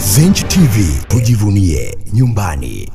Zenj TV, tujivunie nyumbani.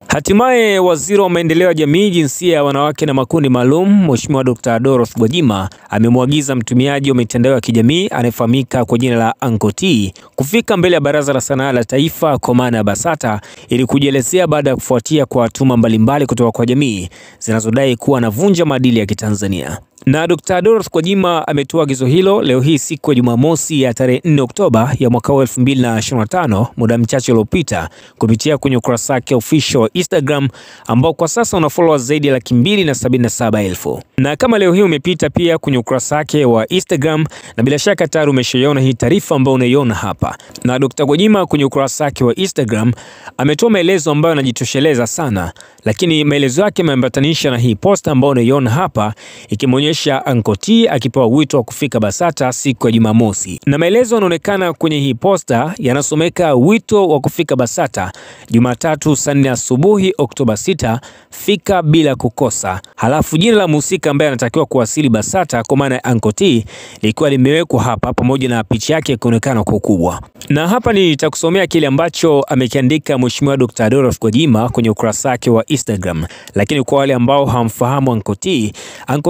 Hatimaye waziri wa maendeleo ya jamii, jinsia ya wanawake na makundi maalum, Mheshimiwa Dr. Dorothy Gwajima amemwagiza mtumiaji wa mitandao ya kijamii anayefahamika kwa jina la Uncle T kufika mbele ya Baraza la Sanaa la Taifa kwa maana ya BASATA ili kujielezea baada ya kufuatia kwa tuhuma mbalimbali kutoka kwa jamii zinazodai kuwa anavunja maadili ya Kitanzania. Na Dr. Dorothy Gwajima ametoa agizo hilo leo hii siku ya Jumamosi ya tarehe 4 Oktoba ya mwaka 2025, muda mchache uliopita, kupitia kwenye ukurasa wake official wa Instagram ambao kwa sasa una followers zaidi ya 277,000. Na kama leo hii umepita pia kwenye ukurasa wake wa Instagram, na bila shaka tayari umeshaiona hii taarifa ambayo unaiona hapa. Na Dr. Gwajima kwenye ukurasa wake wa Instagram ametoa maelezo ambayo yanajitosheleza sana, lakini maelezo yake yameambatanisha na hii post ambayo unaiona hapa ikimwonyesha Uncle T akipewa wito wa kufika BASATA siku ya Jumamosi. Na maelezo yanaonekana kwenye hii posta yanasomeka: wito wa kufika BASATA Jumatatu saa 4 asubuhi Oktoba 6, fika bila kukosa. Halafu jina la mhusika ambaye anatakiwa kuwasili BASATA kwa maana ya Uncle T likiwa limewekwa hapa pamoja na picha yake kuonekana kwa ukubwa. Na hapa nitakusomea kile ambacho amekiandika Mheshimiwa Dr. Dorothy Gwajima kwenye ukurasa wake wa Instagram. Lakini kwa wale ambao hamfahamu Uncle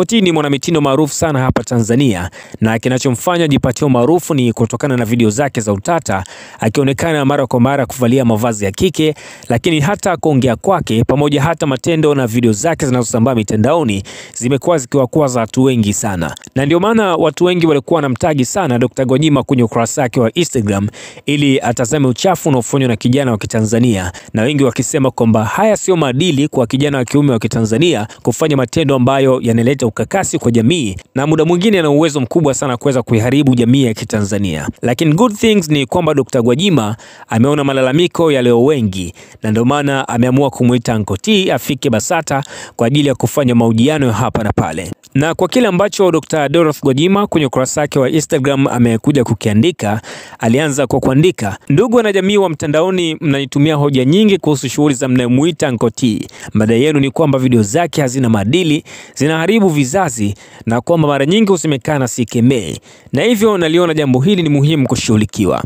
T ni mwanamitindo maarufu sana hapa Tanzania, na kinachomfanya jipatie maarufu ni kutokana na video zake za utata, akionekana mara kwa mara kuvalia mavazi ya kike, lakini hata kuongea kwake pamoja hata matendo na video zake zinazosambaa mitandaoni zimekuwa zikiwakwaza watu wengi sana. Na ndio maana watu wengi walikuwa wanamtagi sana Dr. Gwajima kwenye ukurasa wake wa Instagram ili atazame uchafu unaofanywa na kijana wa Kitanzania, na wengi wakisema kwamba haya sio maadili kwa kijana wa kiume wa Kitanzania kufanya matendo ambayo yanaleta ukakasi kwa jamii, na muda mwingine ana uwezo mkubwa sana kuweza kuiharibu jamii ya Kitanzania. Lakini good things ni kwamba Dr. Gwajima ameona malalamiko ya leo wengi, na ndio maana ameamua kumuita Uncle T afike BASATA kwa ajili ya kufanya mahojiano hapa na pale. Na kwa kile ambacho Dr. Dorothy Gwajima kwenye ukurasa wake wa Instagram amekuja kukiandika, alianza kwa kuandika: ndugu wanajamii wa mtandaoni, mnanitumia hoja nyingi kuhusu shughuli za mnayemuita Uncle T. Madai yenu ni kwamba video zake hazina maadili, zinaharibu vizazi, na kwamba mara nyingi husemekana sikemee, na hivyo naliona jambo hili ni muhimu kushughulikiwa.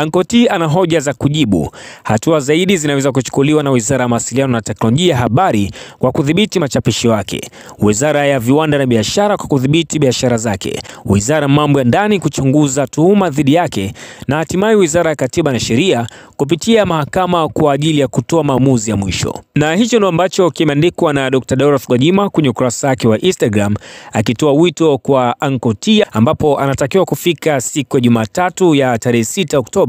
Uncle T ana hoja za kujibu. Hatua zaidi zinaweza kuchukuliwa na Wizara ya Mawasiliano na Teknolojia ya Habari kwa kudhibiti machapisho yake, Wizara ya Viwanda na Biashara kwa kudhibiti biashara zake, Wizara ya Mambo ya Ndani kuchunguza tuhuma dhidi yake, na hatimaye Wizara ya Katiba na Sheria kupitia mahakama kwa ajili ya kutoa maamuzi ya mwisho. Na hicho ndio ambacho kimeandikwa na Dr. Dorothy Gwajima kwenye ukurasa wake wa Instagram akitoa wito kwa Uncle T ambapo anatakiwa kufika siku ya Jumatatu ya tarehe 6 Oktoba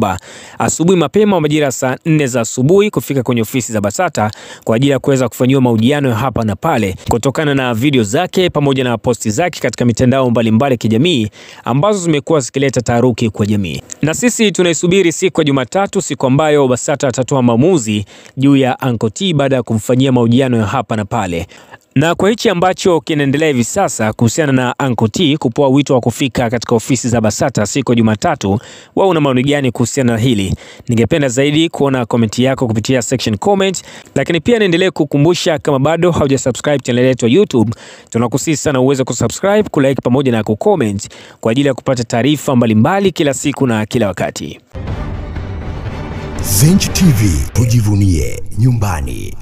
asubuhi mapema majira saa 4 za asubuhi kufika kwenye ofisi za BASATA kwa ajili ya kuweza kufanyiwa mahojiano hapa na pale kutokana na video zake pamoja na posti zake katika mitandao mbalimbali ya kijamii ambazo zimekuwa zikileta taharuki kwa jamii. Na sisi tunaisubiri siku ya Jumatatu, siku ambayo BASATA atatoa maamuzi juu ya Uncle T baada ya kumfanyia mahojiano hapa na pale. Na kwa hichi ambacho kinaendelea hivi sasa kuhusiana na Uncle T kupoa wito wa kufika katika ofisi za BASATA siku ya Jumatatu, wao una maoni gani kuhusiana na hili? Ningependa zaidi kuona komenti yako kupitia section comment, lakini pia niendelee kukumbusha kama bado haujasubscribe channel yetu ya YouTube, tunakusihi sana uweze kusubscribe, kulike pamoja na kucomment kwa ajili ya kupata taarifa mbalimbali kila siku na kila wakati. Zenj TV, tujivunie nyumbani.